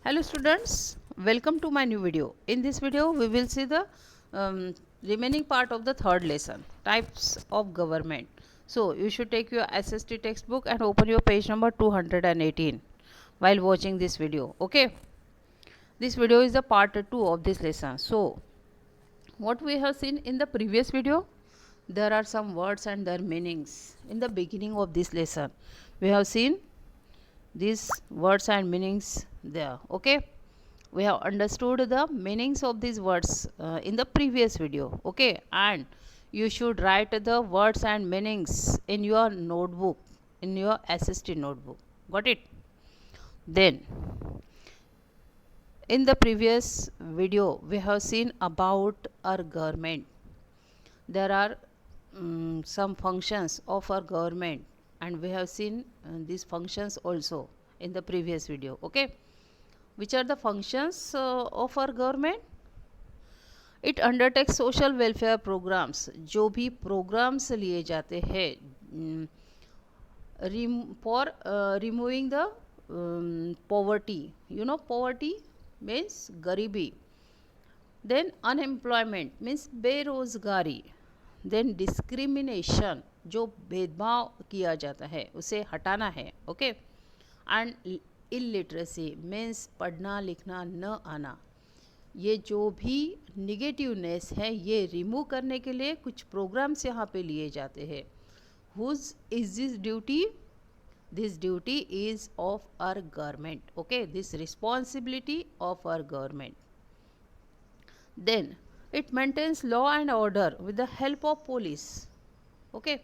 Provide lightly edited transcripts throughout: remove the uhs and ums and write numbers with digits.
Hello students, welcome to my new video. In this video we will see the remaining part of the third lesson, types of government. So you should take your SST textbook and open your page number 218 while watching this video. Okay, this video is the part 2 of this lesson. So what we have seen in the previous video, there are some words and their meanings. In the beginning of this lesson we have seen these words and meanings there. Okay, we have understood the meanings of these words in the previous video. Okay, and you should write the words and meanings in your notebook, in your SST notebook. Got it? Then in the previous video we have seen about our government. There are some functions of our government, and we have seen these functions also in the previous video. Okay, which are the functions of our government? It undertakes social welfare programs. जो भी programs लिए जाते हैं for removing the poverty. You know, poverty means गरीबी. Then unemployment means बेरोजगारी. Then discrimination, जो भेदभाव किया जाता है उसे हटाना है. ओके, एंड इलिटरेसी मीन्स पढ़ना लिखना न आना. ये जो भी निगेटिवनेस है ये रिमूव करने के लिए कुछ प्रोग्राम्स यहाँ पे लिए जाते हैं. Whose is this duty? This duty is of our government. Okay, this responsibility of our government. Then it maintains law and order with the help of police. Okay,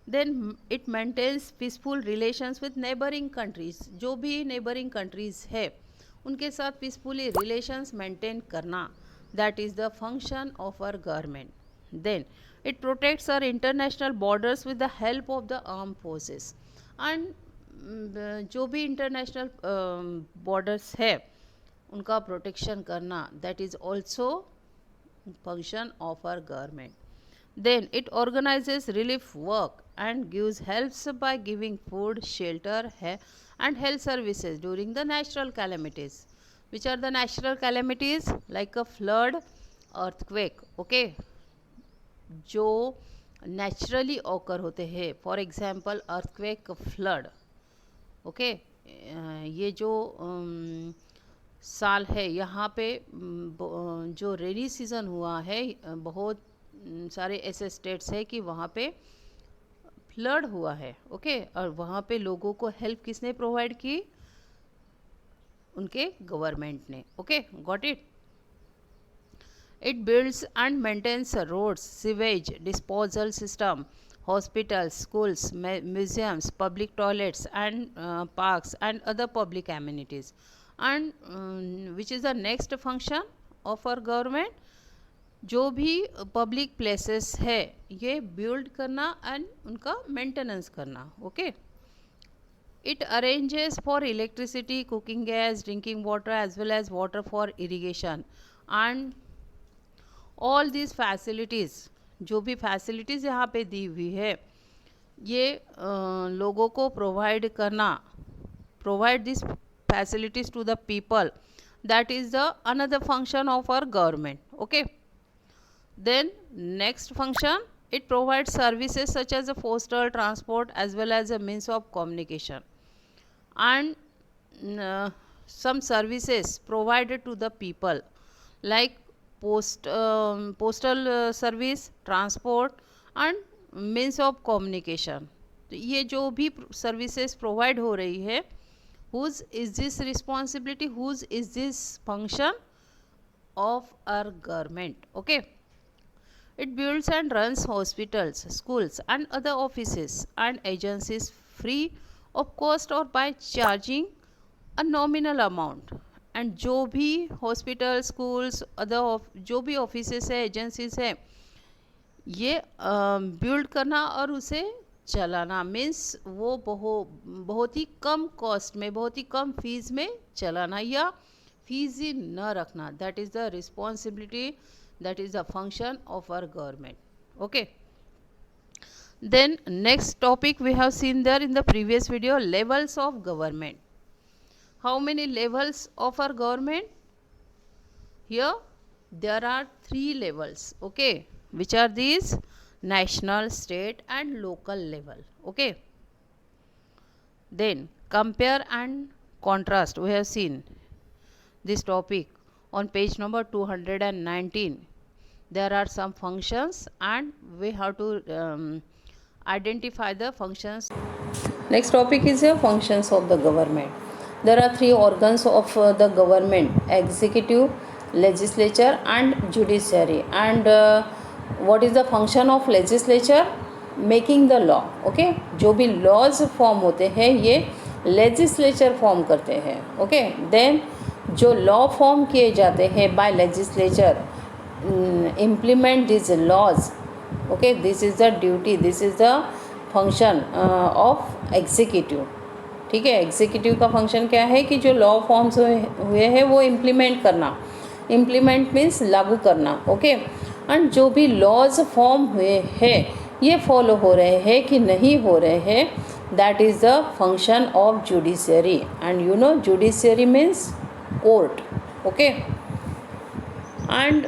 then it maintains peaceful relations with neighboring countries. जो भी neighboring countries है उनके साथ peacefully relations maintain करना, that is the function of our government. Then it protects our international borders with the help of the armed forces. And जो भी international borders है उनका प्रोटेक्शन करना, that is also function of our government. Then it organizes relief work and gives helps by giving food, shelter, and health services during the natural calamities. Which are the natural calamities? Like a flood, earthquake. Okay, जो naturally occur होते हैं. For example, earthquake, flood. Okay, ये जो साल है यहाँ पे जो रेनी सीज़न हुआ है, बहुत सारे ऐसे स्टेट्स है कि वहाँ पे फ्लड हुआ है. ओके, और वहाँ पे लोगों को हेल्प किसने प्रोवाइड की? उनके गवर्नमेंट ने. Okay, got it. It builds and maintains roads, sewage disposal system, hospitals, schools, museums, public toilets, and parks and other public amenities. And which is the next function of our government? जो भी public places है ये build करना and उनका maintenance करना. Okay, it arranges for electricity, cooking gas, drinking water, as well as water for irrigation. And all these facilities, जो भी facilities यहाँ पे दी हुई है ये लोगों को प्रोवाइड करना, provide this facilities to the people, that is the another function of our government. Okay, then next function, it provides services such as a postal transport as well as a means of communication. And some services provided to the people like postal service, transport and means of communication. तो ये जो भी services provide हो रही है, whose is this responsibility, whose is this function of our government. Okay, it builds and runs hospitals, schools and other offices and agencies free of cost और by charging a nominal amount. And जो भी hospital, schools, other जो भी offices है, agencies है, ये build करना और उसे चलाना मीन्स वो बहुत ही कम कॉस्ट में, बहुत ही कम फीस में चलाना या फीस ही न रखना, that is the responsibility, that is the function of our government. Okay, then next topic we have seen there in the previous video, levels of government. How many levels of our government? Here there are 3 levels. Okay, which are these? National, state and local level. Okay, then compare and contrast. We have seen this topic on page number 219. There are some functions and we have to identify the functions. Next topic is the functions of the government. There are 3 organs of the government: executive, legislature and judiciary. And what is the function of legislature? Making the law. Okay, जो भी laws form होते हैं ये legislature form करते हैं. Okay, then जो law form किए जाते हैं by legislature implement these laws. Okay, this is the duty, this is the function of executive. ठीक है, एग्जीक्यूटिव का फंक्शन क्या है कि जो लॉ फॉर्म्स हुए हैं वो इम्प्लीमेंट करना. इम्प्लीमेंट मीन्स लागू करना. ओके, एंड जो भी लॉज फॉर्म हुए हैं ये फॉलो हो रहे हैं कि नहीं हो रहे हैं, that is the function of judiciary. And you know judiciary means court. Okay, and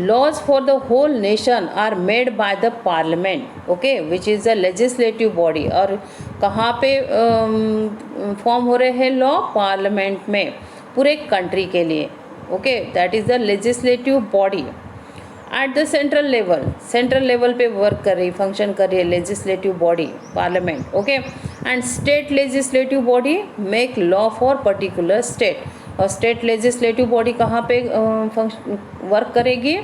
laws for the whole nation are made by the parliament. Okay, which is the legislative body. और कहाँ पे फॉर्म हो रहे हैं law? Parliament में, पूरे country के लिए. Okay, that is the legislative body. At the central level, central level पे वर्क कर रही, फंक्शन कर रही है legislative body parliament. Okay, and state legislative body make law for particular state. और स्टेट लेजिस्लेटिव बॉडी कहाँ पे वर्क करेगी?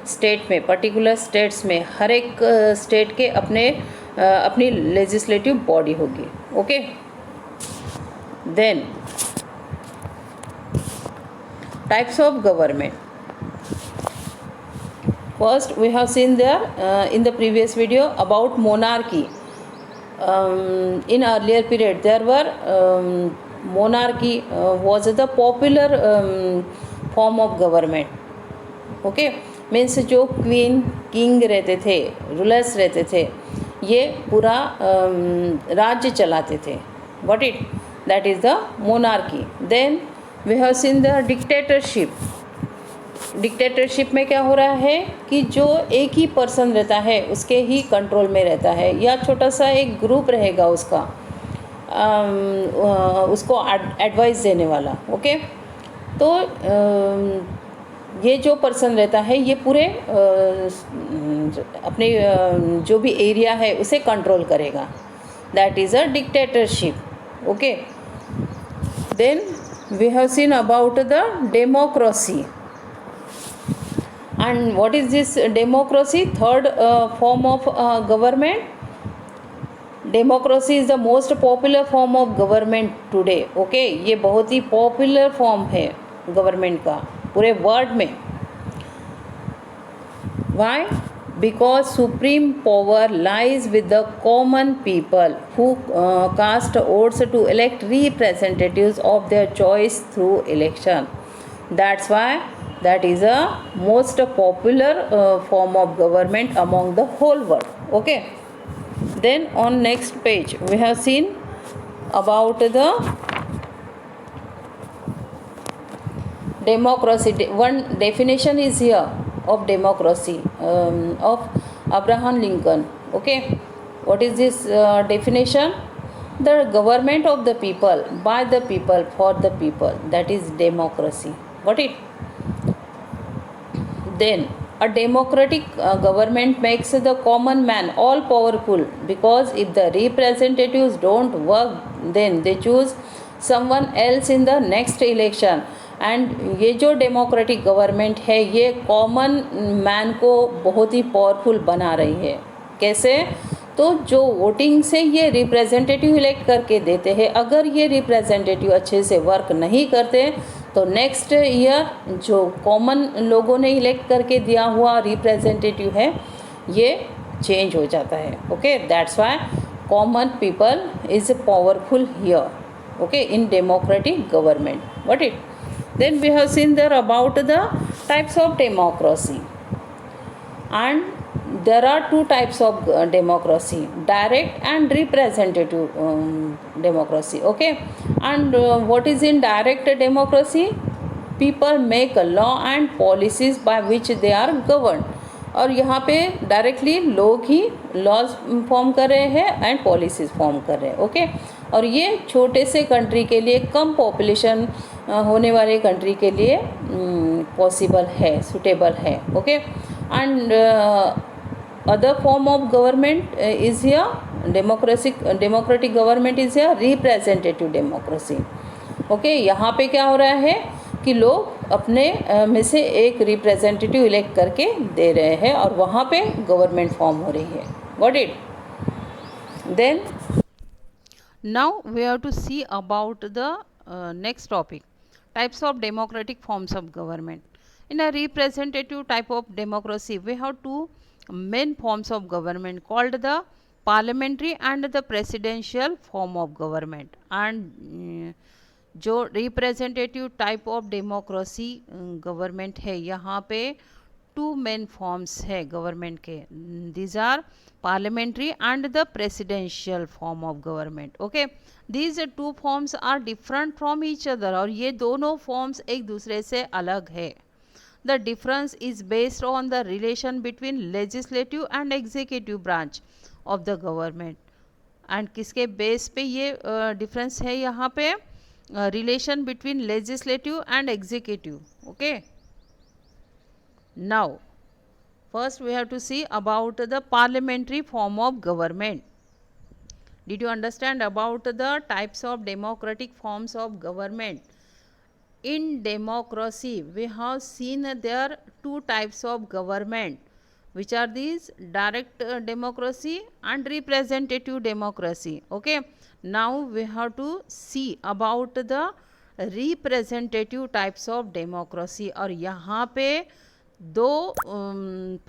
स्टेट में, पर्टिकुलर स्टेट्स में. हर एक स्टेट के अपनी लेजिस्लेटिव बॉडी होगी. Okay, then types of government. First we have seen there in the previous video about monarchy. In earlier period there were monarchy was the popular form of government. Okay, means जो queen king रहते थे, rulers रहते थे, ये पूरा राज्य चलाते थे. Got it? That is the monarchy. Then we have seen the dictatorship. Dictatorship में क्या हो रहा है कि जो एक ही पर्सन रहता है उसके ही कंट्रोल में रहता है, या छोटा सा एक ग्रुप रहेगा उसका, उसको एडवाइस देने वाला. ओके, तो ये जो पर्सन रहता है ये पूरे अपने जो भी एरिया है उसे कंट्रोल करेगा. That is a dictatorship. Okay, then we have seen about the democracy. And what is this democracy? Third form of government. Democracy is the most popular form of government today. Okay, ये बहुत ही popular form है government का पूरे world में. Why? Because supreme power lies with the common people who cast votes to elect representatives of their choice through election. That's why that is a most popular form of government among the whole world. Okay, then on next page we have seen about the democracy. One definition is here of democracy of Abraham Lincoln. Okay, what is this definition? The government of the people, by the people, for the people, that is democracy. Got it? Then a democratic government makes the common man all powerful, because if the representatives don't work then they choose someone else in the next election. And ये जो democratic government है ये common man को बहुत ही powerful बना रही है. कैसे? तो जो वोटिंग से ये रिप्रेजेंटेटिव इलेक्ट करके देते हैं, अगर ये रिप्रेजेंटेटिव अच्छे से वर्क नहीं करते तो नेक्स्ट ईयर जो कॉमन लोगों ने इलेक्ट करके दिया हुआ रिप्रेजेंटेटिव है ये चेंज हो जाता है. Okay, that's why common people is powerful here. Okay, in democratic government. What it? Then we have seen there about the types of democracy. And there are two types of democracy, direct and representative democracy. Okay, and what is in direct democracy? People make a law and policies by which they are governed. और यहाँ पे directly लोग ही laws form कर रहे हैं and policies form कर रहे हैं. ओके, और ये छोटे से कंट्री के लिए, कम पॉपुलेशन होने वाले कंट्री के लिए पॉसिबल है, सुटेबल है. Okay, and other form of government is here democratic government is here representative democracy. Okay, यहाँ पे क्या हो रहा है कि लोग अपने में से एक रिप्रेजेंटेटिव इलेक्ट करके दे रहे हैं और वहाँ पे गवर्नमेंट फॉर्म हो रही है. Got it? Then now we have to see about the next topic, types of democratic forms of government. In a representative type of democracy, we have two main forms of government called the parliamentary and the presidential form of government. And जो representative type of democracy government है, यहाँ पे two main forms है government के. These are parliamentary and the presidential form of government. Okay, these two forms are different from each other. और ये दोनों forms एक दूसरे से अलग है. The difference is based on the relation between legislative and executive branch of the government. And किसके base पे ये डिफरेंस है यहाँ पे? Relation between legislative and executive. Okay, now first we have to see about the parliamentary form of government. Did you understand about the types of democratic forms of government? In democracy, we have seen there two types of government, which are these direct democracy and representative democracy. Okay, now we have to see about the representative types of democracy. और यहाँ पे दो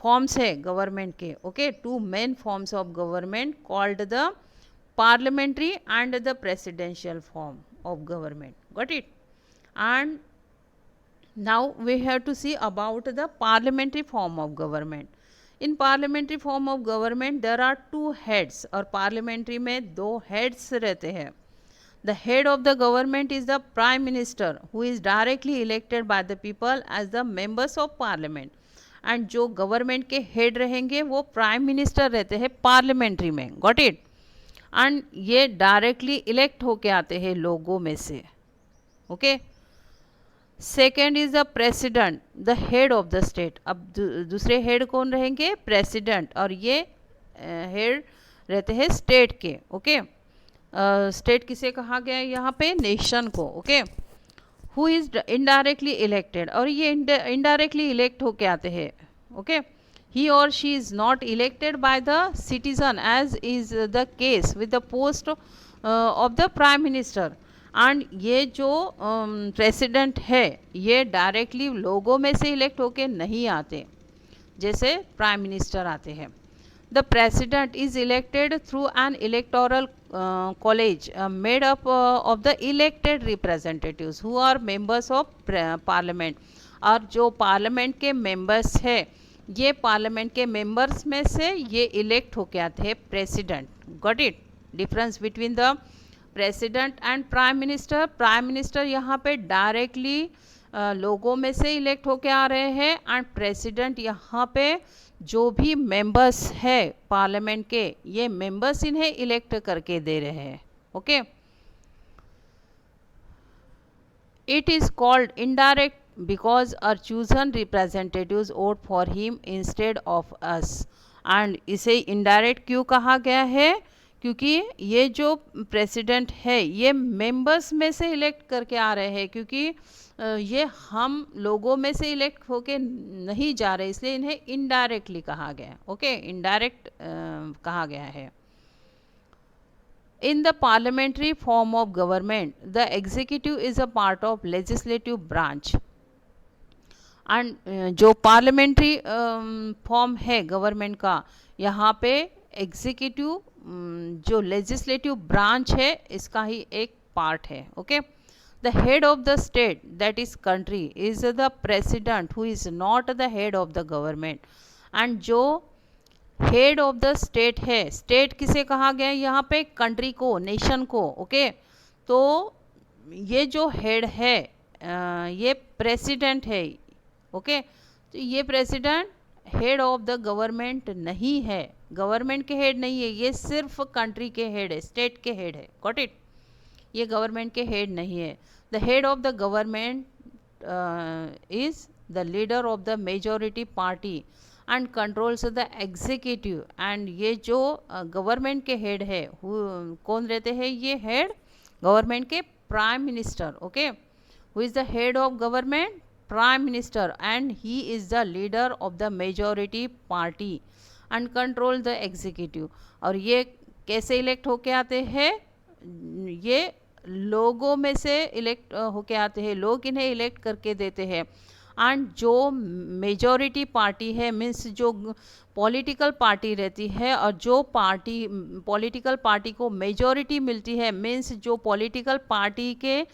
forms है government के. Okay, two main forms of government called the parliamentary and the presidential form of government. Got it? And now we have to see about the parliamentary form of government. In parliamentary form of government there are two heads, और parliamentary में दो heads रहते हैं. The head of the government is the prime minister who is directly elected by the people as the members of parliament. And जो government के head रहेंगे वो prime minister रहते हैं parliamentary में. Got it? And ये directly elect होके आते हैं लोगों में से. Okay? Second is the president, the head of the state. अब दूसरे हेड कौन रहेंगे? प्रेसिडेंट. और ये हेड रहते हैं स्टेट के. ओके, स्टेट किसे कहा गया है यहाँ पे? नेशन को. Okay, who is indirectly elected, और ये इनडायरेक्टली इलेक्ट होके आते हैं. ओके, ही और she is not elected by the citizen as is the case with the post of the prime minister. And ये जो प्रेसिडेंट है ये डायरेक्टली लोगों में से इलेक्ट होके नहीं आते जैसे प्राइम मिनिस्टर आते हैं. The president is elected through an electoral college made up of the elected representatives who are members of parliament. और जो पार्लियामेंट के मेंबर्स है ये पार्लियामेंट के मेंबर्स में से ये इलेक्ट होके आते हैं president. Got it? Difference between the president and prime minister. Prime minister यहाँ पे डायरेक्टली लोगों में से इलेक्ट होके आ रहे हैं एंड प्रेसिडेंट यहाँ पे जो भी मेंबर्स है पार्लियामेंट के ये मेंबर्स इन्हें इलेक्ट करके दे रहे हैं. Okay, it is called indirect because our chosen representatives vote for him instead of us. And इसे इनडायरेक्ट क्यों कहा गया है? क्योंकि ये जो प्रेसिडेंट है ये मेंबर्स में से इलेक्ट करके आ रहे हैं, क्योंकि ये हम लोगों में से इलेक्ट होके नहीं जा रहे, इसलिए इन्हें इनडायरेक्टली कहा गया. ओके, इनडायरेक्ट कहा गया है. In the parliamentary form of government the executive is a part of legislative branch. And जो पार्लियामेंट्री फॉर्म है गवर्नमेंट का यहाँ पे एग्जीक्यूटिव जो लेजिस्लेटिव ब्रांच है इसका ही एक पार्ट है. Okay, the head of the state that is country is the president who is not the head of the government. And जो हेड ऑफ द स्टेट है, स्टेट किसे कहा गया है यहाँ पे, कंट्री को, नेशन को, ओके। तो ये जो हेड है ये प्रेसिडेंट है, ओके। तो ये president head of the government नहीं है, गवर्नमेंट के हेड नहीं है, ये सिर्फ कंट्री के हेड है, स्टेट के हेड है, गॉट इट। ये गवर्नमेंट के हेड नहीं है। The head of the government is the leader of the majority party and controls the executive. And ये जो गवर्नमेंट के हेड है कौन रहते हैं, ये हेड गवर्नमेंट के prime minister, okay. Who is the head of government, prime minister, and he is the leader of the majority party and control the executive. और ये कैसे इलेक्ट होके आते हैं, ये लोगों में से इलेक्ट होके आते हैं, लोग इन्हें इलेक्ट करके देते हैं। एंड जो मेजॉरिटी पार्टी है, मीन्स जो पॉलिटिकल पार्टी रहती है, और जो पार्टी पॉलिटिकल पार्टी को मेजॉरिटी मिलती है, मीन्स जो पॉलिटिकल पार्टी के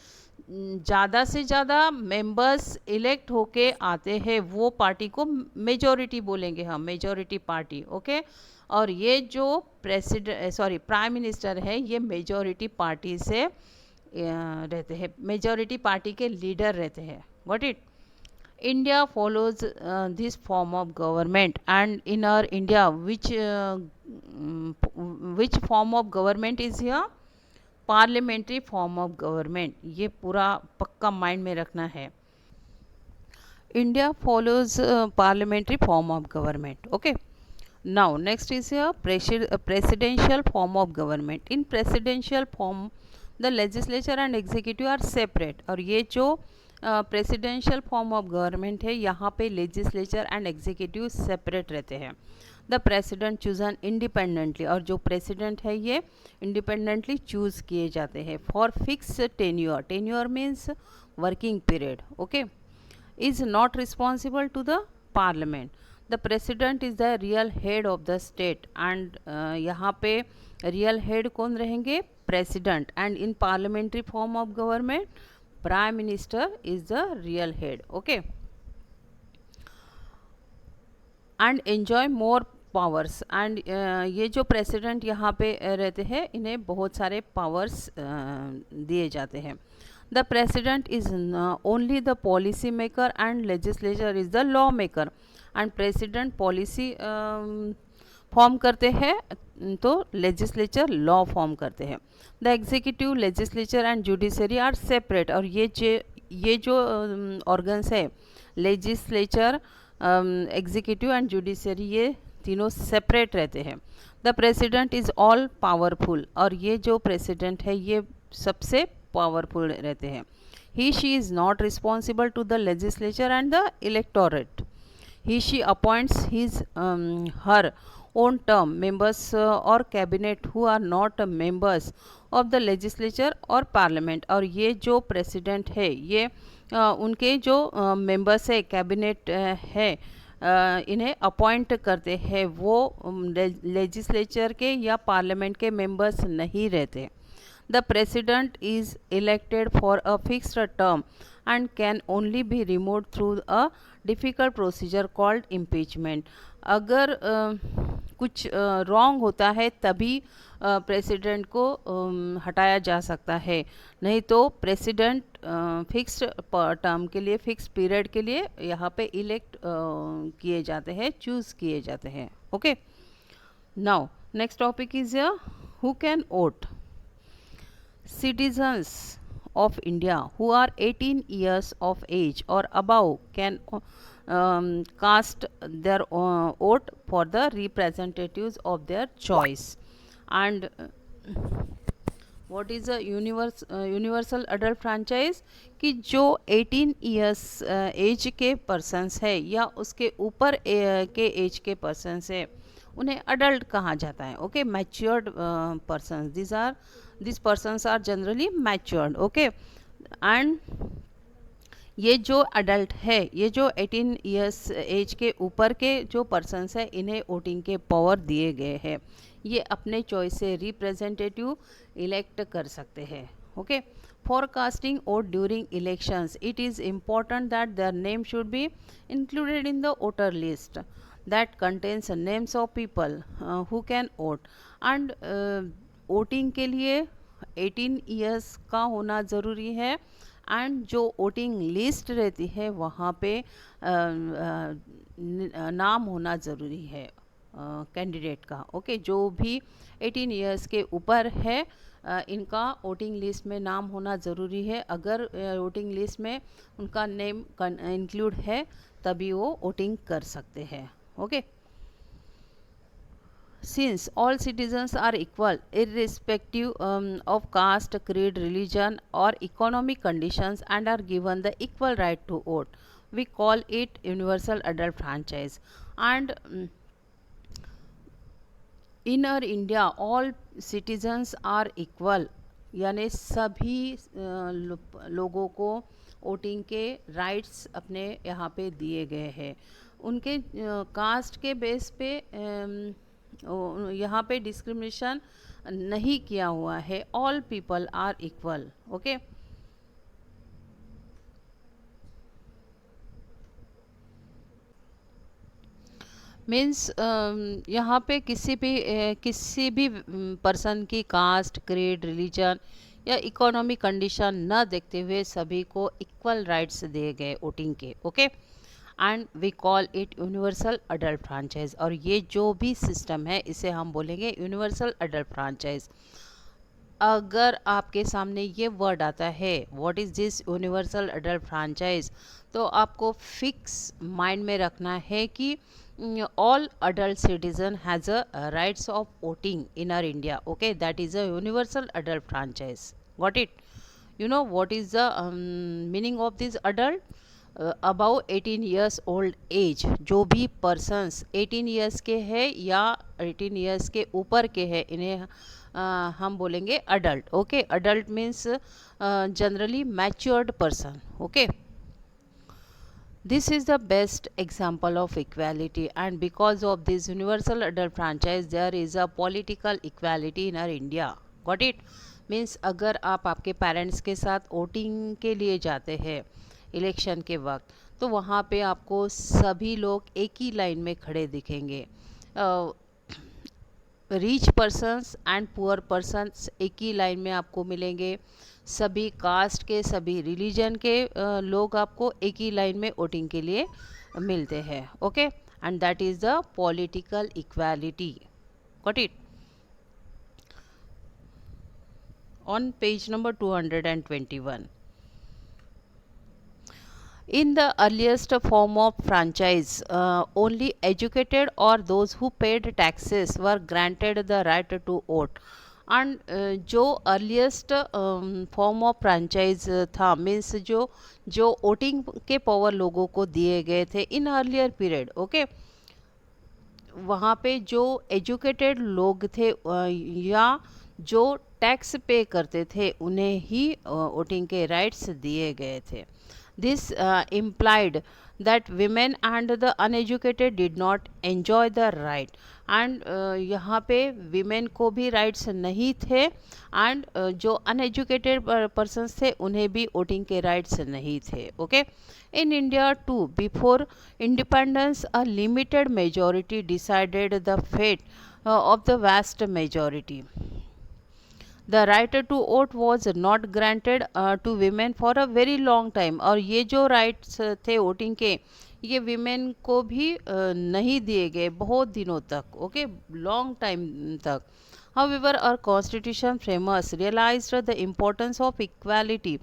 ज़्यादा से ज़्यादा मेंबर्स इलेक्ट होके आते हैं, वो पार्टी को मेजॉरिटी बोलेंगे हम, मेजॉरिटी पार्टी, ओके। और ये जो प्राइम मिनिस्टर है, ये मेजॉरिटी पार्टी से रहते हैं, मेजॉरिटी पार्टी के लीडर रहते हैं, got it. India follows this form of government, and in our India, which form of government is here? Parliamentary form of government. ये पूरा पक्का माइंड में रखना है। India follows parliamentary form of government. Okay. Now next is here presidential form of government. In presidential form, the legislature and executive are separate. और ये जो presidential form of government है, यहाँ पे लेजिस्लेचर एंड एग्जीक्यूटिव सेपरेट रहते हैं। The president chosen independently, और जो प्रेसिडेंट है ये इंडिपेंडेंटली चूज़ किए जाते हैं for fix tenure, tenure means working period, okay. Is not responsible to the parliament. The president is the real head of the state, and यहाँ पे real head कौन रहेंगे, president. And in parliamentary form of government, prime minister is the real head, okay, and enjoy more powers। and ये जो president यहाँ पे रहते हैं, इन्हें बहुत सारे powers दिए जाते हैं। the president is only the policy maker and legislature is the law maker। and president policy form करते हैं, तो लेजिस्लेचर लॉ फॉर्म करते हैं। The executive, legislature and judiciary are separate. और ये जो ऑर्गन्स है, लेजिस्लेचर, एग्जीक्यूटिव एंड जुडिशरी, ये तीनों सेपरेट रहते हैं। The president is all powerful. और ये जो प्रेसिडेंट है, ये सबसे पावरफुल रहते हैं। He she is not responsible to the legislature and the electorate. He she appoints his her own term members or cabinet who are not members of the legislature or parliament। और ये जो president है, ये उनके जो members है, cabinet है, इन्हें अपॉइंट करते हैं, वो लेजिस्लेचर के या पार्लियामेंट के मेंबर्स नहीं रहते। The president is elected for a fixed term and can only be removed through a difficult procedure called impeachment. अगर कुछ रॉन्ग होता है तभी प्रेसिडेंट को हटाया जा सकता है, नहीं तो प्रेसिडेंट फिक्स्ड टर्म के लिए, फिक्स पीरियड के लिए यहाँ पे इलेक्ट किए जाते हैं, चूज़ किए जाते हैं, okay. Now next topic is who can vote. Citizens of India who are 18 years of age or above can cast their vote for the representatives of their choice। and what is a universal adult franchise? कि जो 18 years as के persons है या उसके ऊपर के as के persons है, उन्हें अडल्ट कहा जाता है, okay. Matured persons, these persons are generally matured, okay। and ये जो अडल्ट है, ये जो 18 इयर्स एज के ऊपर के जो पर्सनस है, इन्हें वोटिंग के पावर दिए गए हैं। ये अपने चॉइस से रिप्रेजेंटेटिव इलेक्ट कर सकते हैं, okay. For casting vote during elections, it is important that their name should be included in the voter list. that contains names of people who can vote. And voting के लिए 18 years का होना ज़रूरी है. And जो voting list रहती है वहाँ पे नाम होना ज़रूरी है कैंडिडेट का. ओके, जो भी 18 इयर्स के ऊपर है इनका वोटिंग लिस्ट में नाम होना ज़रूरी है. अगर वोटिंग लिस्ट में उनका नेम इंक्लूड है तभी वो वोटिंग कर सकते हैं. Okay. Since all citizens are equal irrespective of caste, creed, religion or economic conditions and are given the equal right to vote, we call it universal adult franchise. And in our India all citizens are equal, यानी सभी लोगों को voting के rights अपने यहाँ पे दिए गए हैं. उनके कास्ट के बेस पे यहाँ पे डिस्क्रिमिनेशन नहीं किया हुआ है. All people are equal. Okay. Means यहाँ पे किसी भी पर्सन की कास्ट, क्रीड, रिलीजन या इकोनॉमिक कंडीशन न देखते हुए सभी को इक्वल राइट्स दिए गए वोटिंग के. Okay. And we call it universal adult franchise. और ये जो भी सिस्टम है इसे हम बोलेंगे यूनिवर्सल अडल्ट फ्रांचाइज. अगर आपके सामने ये वर्ड आता है what is this universal adult franchise, तो आपको फिक्स माइंड में रखना है कि all adult citizen has a rights of voting in our India. Okay, that is a universal adult franchise. Got it? You know what is the meaning of this adult? Above 18 years old age. जो भी persons 18 years के हैं या 18 years के ऊपर के हैं इन्हें हम बोलेंगे adult. Okay, adult means generally matured person. Okay. This is the best example of equality, and because of this universal adult franchise there is a political equality in our India. Got it? Means अगर आप आपके parents के साथ voting के लिए जाते हैं election के वक्त, तो वहाँ पे आपको सभी लोग एक ही लाइन में खड़े दिखेंगे. Rich persons and poor persons एक ही लाइन में आपको मिलेंगे. सभी कास्ट के, सभी रिलीजन के लोग आपको एक ही लाइन में वोटिंग के लिए मिलते हैं. Okay. And that is the political equality. Got it? On page number 221. In the earliest form of franchise, only educated or those who paid taxes were granted the right to vote. And जो earliest form of franchise था, means जो voting के power लोगों को दिए गए थे in earlier period. Okay. वहाँ पे जो एजुकेटेड लोग थे या जो टैक्स पे करते थे उन्हें ही वोटिंग के राइट्स दिए गए थे. This implied that women and the uneducated did not enjoy the right. And यहाँ पे women को भी rights नहीं थे and जो uneducated persons थे उन्हें भी voting के rights नहीं थे. Okay. In India too, before independence, a limited majority decided the fate of the vast majority. The right to vote was not granted to women for a very long time. और ये जो rights थे voting के ये women को भी नहीं दिए गए बहुत दिनों तक. ओके, लॉन्ग टाइम तक. However, our constitution framers realized the importance of equality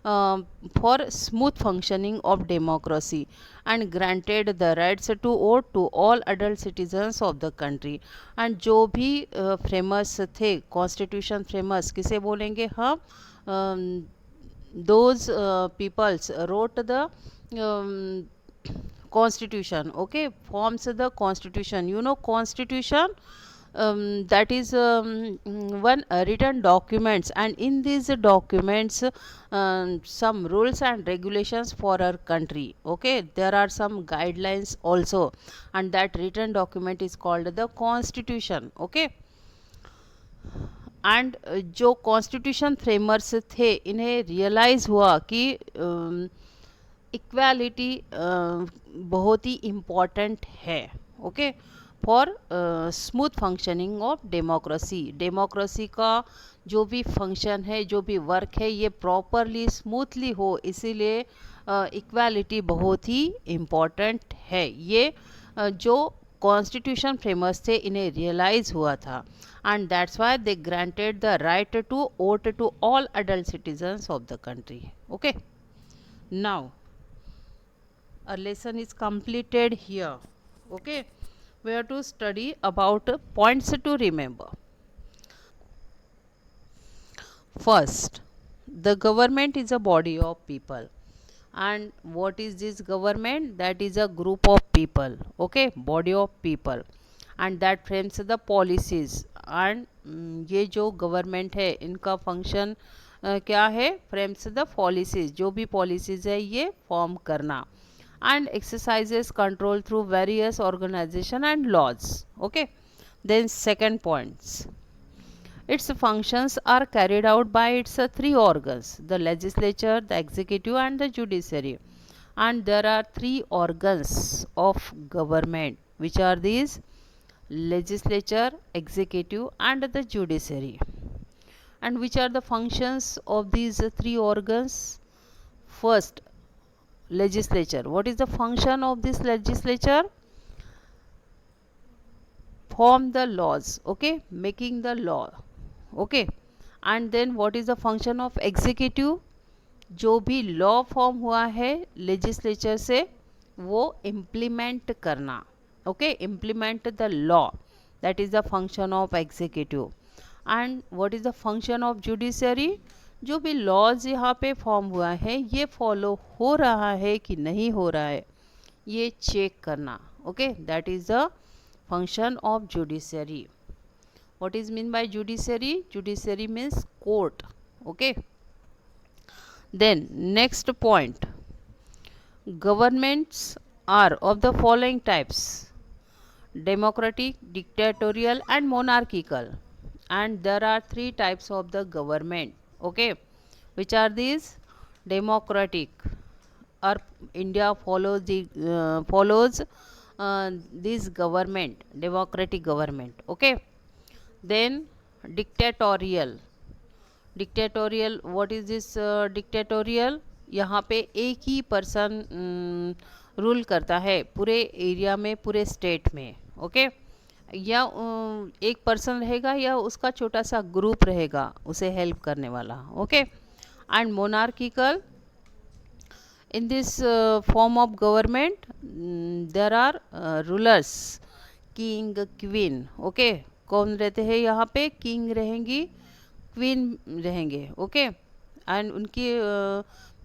for smooth functioning of democracy and granted the rights to vote to all adult citizens of the country. And जो भी framers थे, constitution framers किसे बोलेंगे हम? Those peoples wrote the constitution. Okay, forms the constitution. You know constitution, that is one written documents, and in these documents some rules and regulations for our country. Okay, there are some guidelines also, and that written document is called the constitution. Okay. And जो constitution framers थे इन्हें realise हुआ कि equality बहुत ही important है. Okay, for smooth functioning of democracy. Democracy का जो भी फंक्शन है, जो भी वर्क है, ये प्रॉपरली स्मूथली हो, इसीलिए इक्वालिटी बहुत ही इम्पॉर्टेंट है। ये जो कॉन्स्टिट्यूशन फ्रेमर्स थे इन्हें रियलाइज हुआ था, and that's why they granted the right to vote to all adult citizens of the country. Okay, now a lesson is completed here. Okay, we have to study about points to remember. First, the government is a body of people, and what is this government? That is a group of people, okay, body of people, and that frames the policies. And ये जो government है इनका function क्या है? Frames the policies, जो भी policies है ये फॉर्म करना, and exercises control through various organization and laws. Okay, then second points, its functions are carried out by its three organs: the legislature, the executive and the judiciary. And there are three organs of government, which are these: legislature, executive and the judiciary. And which are the functions of these three organs? First, legislature. What is the function of this legislature? Form the laws, okay, making the law, okay. And then what is the function of executive? जो भी law form हुआ है legislature से वो implement करना, okay, implement the law, that is the function of executive. And what is the function of judiciary? जो भी laws यहाँ पे फॉर्म हुआ है ये फॉलो हो रहा है कि नहीं हो रहा है ये चेक करना, okay, that is the function of judiciary. What is mean by judiciary? Judiciary means court, okay. Then next point, governments are of the following types: democratic, dictatorial and monarchical. And there are three types of the government, okay, which are these: democratic, or India follows this government, democratic government, okay. Then dictatorial. Dictatorial, what is this dictatorial? यहाँ पे एक ही person rule करता है पूरे area में, पूरे state में, okay. या एक पर्सन रहेगा या उसका छोटा सा ग्रुप रहेगा उसे हेल्प करने वाला, okay. And monarchical, in this form of government there are rulers, king, queen, okay. कौन रहते हैं यहाँ पे? किंग रहेंगी, क्वीन रहेंगे, ओके. एंड उनकी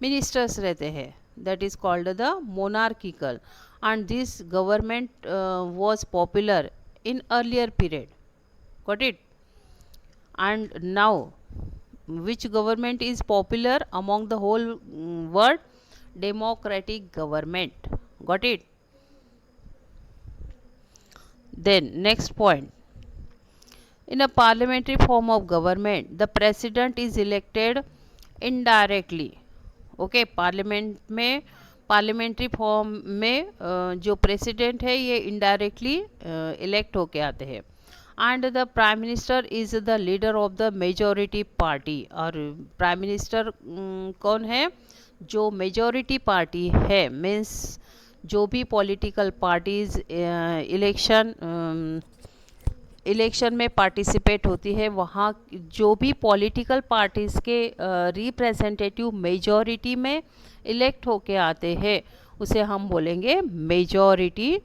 मिनिस्टर्स रहते हैं, that is called the monarchical. And this government was popular in earlier period, got it. And now which government is popular among the whole world? Democratic government, got it. Then next point, in a parliamentary form of government the president is elected indirectly, okay. Parliament में, parliamentary form में जो president है ये indirectly elect होके आते हैं. And the prime minister is the leader of the majority party. और prime minister कौन है? जो मेजॉरिटी पार्टी है, मीन्स जो भी पॉलिटिकल पार्टीज इलेक्शन में पार्टिसिपेट होती है, वहाँ जो भी पॉलिटिकल पार्टीज़ के रिप्रेजेंटेटिव मेजॉरिटी में इलेक्ट होके आते हैं उसे हम बोलेंगे मेजॉरिटी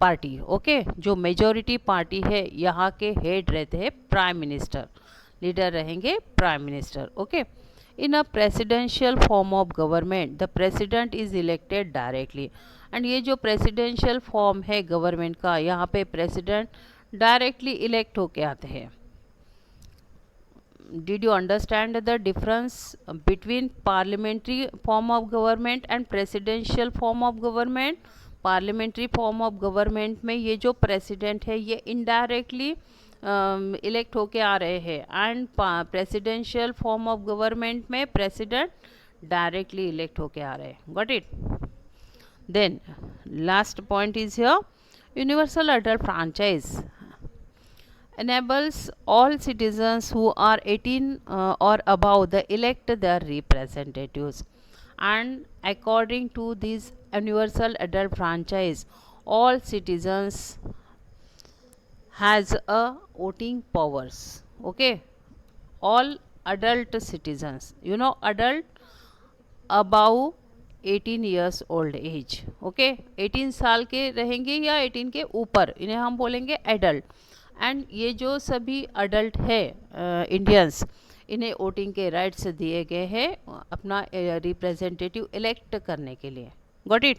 पार्टी, ओके. जो मेजॉरिटी पार्टी है यहाँ के हेड रहते हैं प्राइम मिनिस्टर, लीडर रहेंगे prime minister, okay. In a presidential form of government the president is elected directly. And ये जो प्रेसिडेंशियल फॉर्म है गवर्नमेंट का, यहाँ पे प्रेसिडेंट डायरेक्टली इलेक्ट होके आते हैं. Did you understand the difference between parliamentary form of government and presidential form of government? parliamentary form of government में ये जो president है ये indirectly elect होके आ रहे हैं, and presidential form of government में president directly elect होके आ रहे हैं, got it. Then last point is here, universal adult franchise enables all citizens who are 18 or above the elect their representatives, and according to this universal adult franchise, all citizens has a voting powers. Okay, all adult citizens, adult above 18 years old age. Okay 18 साल के रहेंगे या 18 के ऊपर, इन्हें हम बोलेंगे adult. And ये जो सभी अडल्ट है इंडियंस, इन्हें वोटिंग के राइट्स दिए गए हैं अपना रिप्रेजेंटेटिव इलेक्ट करने के लिए। Got it?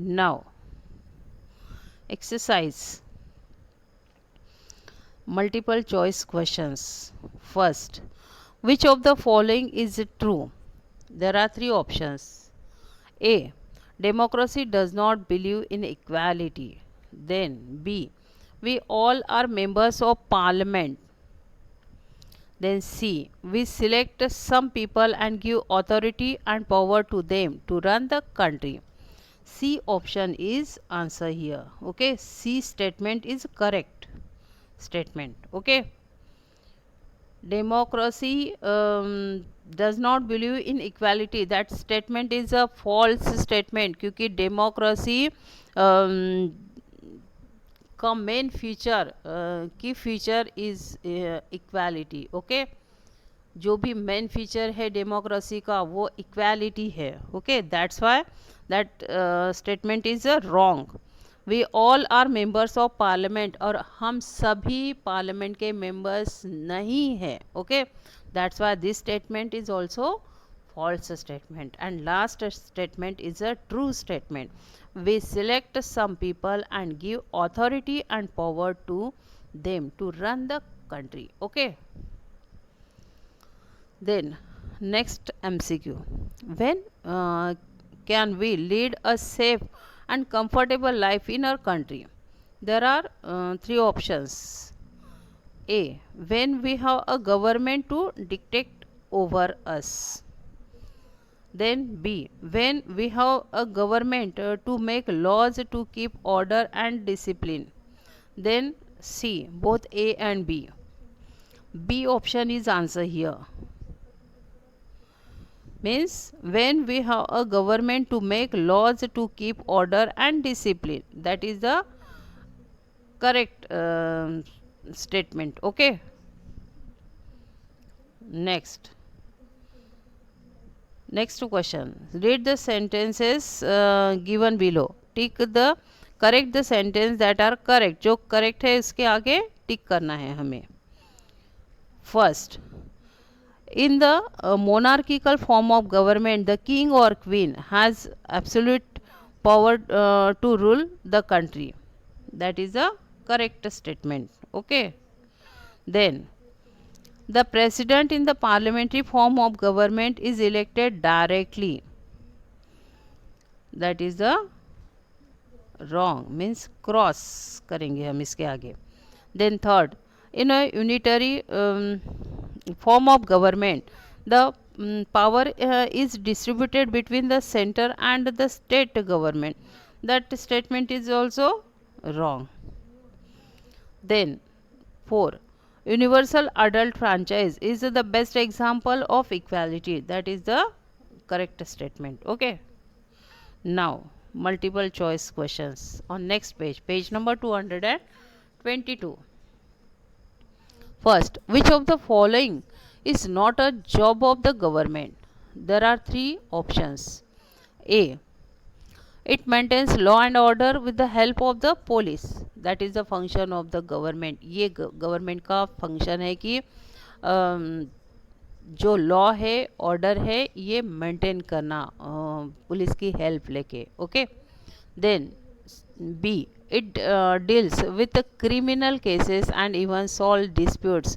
Now exercise multiple choice questions. First, which of the following is true? There are three options. A, democracy does not believe in equality. Then B, we all are members of parliament. Then C, we select some people and give authority and power to them to run the country. C option is answer here. Okay, C statement is correct statement. Okay, democracy does not believe in equality, that statement is a false statement, क्योंकि democracy का main feature की feature is equality. Okay, जो भी main feature है democracy का वो equality है। Okay, that's why that statement is wrong. We all are members of parliament, और हम सभी पार्लियामेंट के मेंबर्स नहीं हैं। Okay, that's why this statement is also false statement. And last statement is a true statement. We select some people and give authority and power to them to run the country. Okay, then next MCQ, when can we lead a safe and comfortable life in our country? There are three options. A, when we have a government to dictate over us. Then B, when we have a government to make laws to keep order and discipline. Then C, both A and B. B option is answer here. Means when we have a government to make laws to keep order and discipline, that is the correct statement. Okay, next question, read the sentences given below, tick the correct the sentence that are correct, जो correct है इसके आगे टिक करना है हमें। First, in the monarchical form of government, the king or queen has absolute power to rule the country. That is a correct statement. Okay, then the president in the parliamentary form of government is elected directly. That is the wrong, means cross करेंगे हम इसके आगे। Then third, in a unitary form of government, the power is distributed between the center and the state government. That statement is also wrong. Then 4, universal adult franchise is the best example of equality. That is the correct statement. Okay, now multiple choice questions on next page, page number 222. First, which of the following is not a job of the government? There are three options. A, it maintains law and order with the help of the police. That is the function of the government. ये government का function है कि जो law है, order है, ये maintain करना police की हेल्प लेके। Okay, then B, it deals with criminal cases and even solve disputes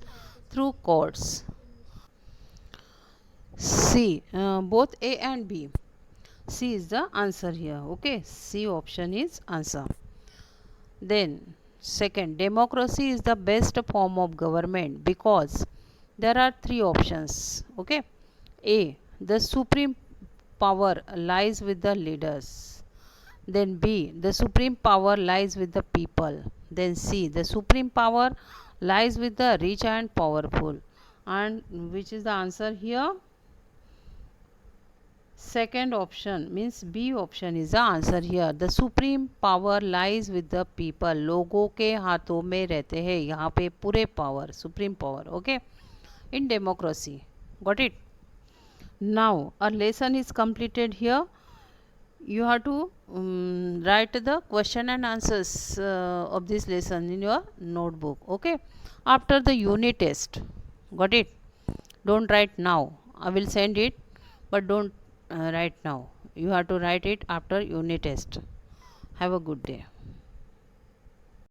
through courts. C, both A and B. C is the answer here. Okay, C option is answer. Then second, democracy is the best form of government because there are three options. Okay, A, the supreme power lies with the leaders. Then B, the supreme power lies with the people. Then C, the supreme power lies with the rich and powerful. And which is the answer here? Second option means B option is the answer here. The supreme power lies with the people. लोगों के हाथों में रहते हैं यहाँ पे पूरे power, supreme power. Okay, in democracy. Got it? Now our lesson is completed here. You have to write the question and answers of this lesson in your notebook. Okay, after the unit test. Got it? Don't write now. I will send it, but don't write now. You have to write it after unit test. Have a good day.